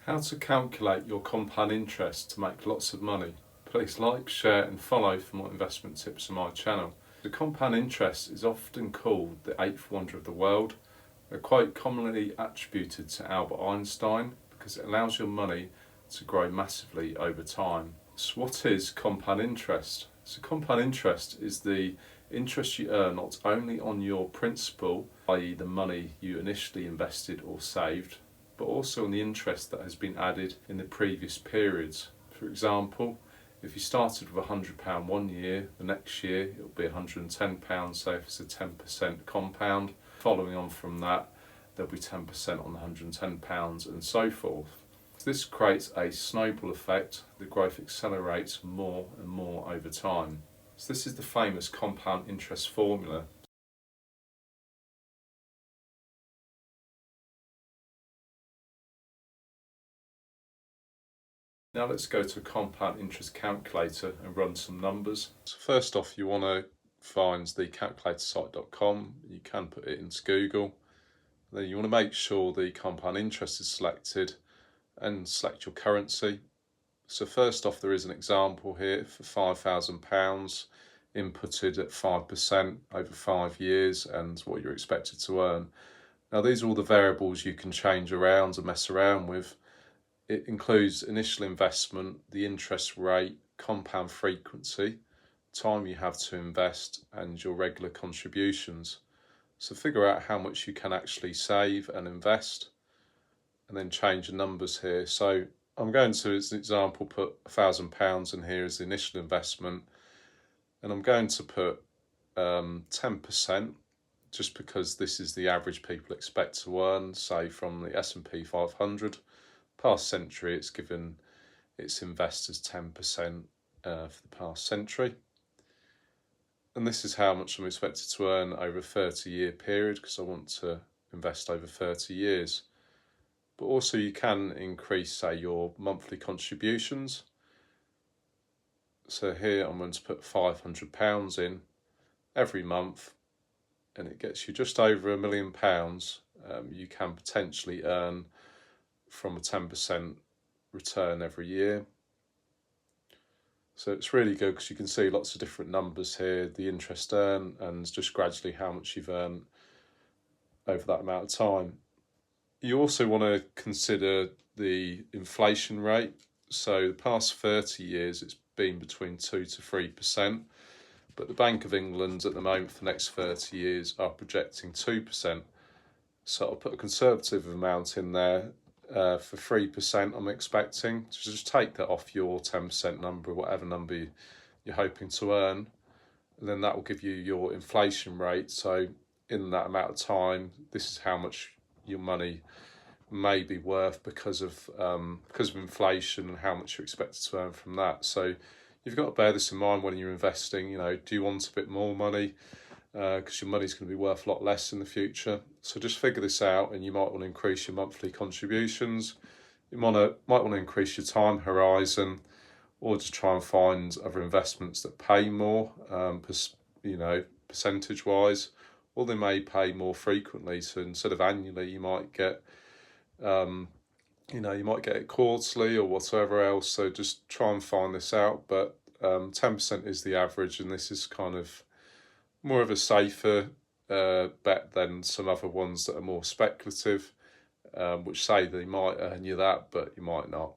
How to calculate your compound interest to make lots of money. Please like, share and follow for more investment tips on my channel. The compound interest is often called the eighth wonder of the world. They're quite commonly attributed to Albert Einstein because it allows your money to grow massively over time. So what is compound interest? So compound interest is the interest you earn not only on your principal, i.e. the money you initially invested or saved, but also on the interest that has been added in the previous periods. For example, if you started with £100 one year, the next year it will be £110, so if it's a 10% compound. Following on from that, there'll be 10% on the £110 and so forth. This creates a snowball effect. The growth accelerates more and more over time. So this is the famous compound interest formula. Now let's go to a compound interest calculator and run some numbers. So first off, you want to find the calculatorsite.com. You can put it into Google. Then you want to make sure the compound interest is selected and select your currency. So first off, there is an example here for £5,000 inputted at 5% over 5 years and what you're expected to earn. Now these are all the variables you can change around and mess around with. It includes initial investment, the interest rate, compound frequency, time you have to invest and your regular contributions. So figure out how much you can actually save and invest and then change the numbers here. So I'm going to, as an example, put £1,000 in here as the initial investment, and I'm going to put 10% just because this is the average people expect to earn, say from the S&P 500. Past century, it's given its investors 10% for the past century. And this is how much I'm expected to earn over a 30-year period because I want to invest over 30 years. But also you can increase, say, your monthly contributions. So here I'm going to put £500 in every month, and it gets you just over £1 million. You can potentially earn from a 10% return every year. So it's really good because you can see lots of different numbers here, the interest earned and just gradually how much you've earned over that amount of time. You also want to consider the inflation rate. So the past 30 years it's been between 2 to 3%, but the Bank of England at the moment for the next 30 years are projecting 2%. So I'll put a conservative amount in there for 3% I'm expecting. So just take that off your 10% number, whatever number you're hoping to earn, and then that will give you your inflation rate. So in that amount of time, this is how much your money may be worth because of inflation and how much you're expected to earn from that. So you've got to bear this in mind when you're investing. You know, do you want a bit more money? Because your money's going to be worth a lot less in the future. So just figure this out, and you might want to increase your monthly contributions. You might want to increase your time horizon, or just try and find other investments that pay more, percentage-wise, or they may pay more frequently. So instead of annually, you might get, you might get it quarterly or whatever else. So just try and find this out. But 10% is the average, and this is kind of more of a safer bet than some other ones that are more speculative, which say they might earn you that, but you might not.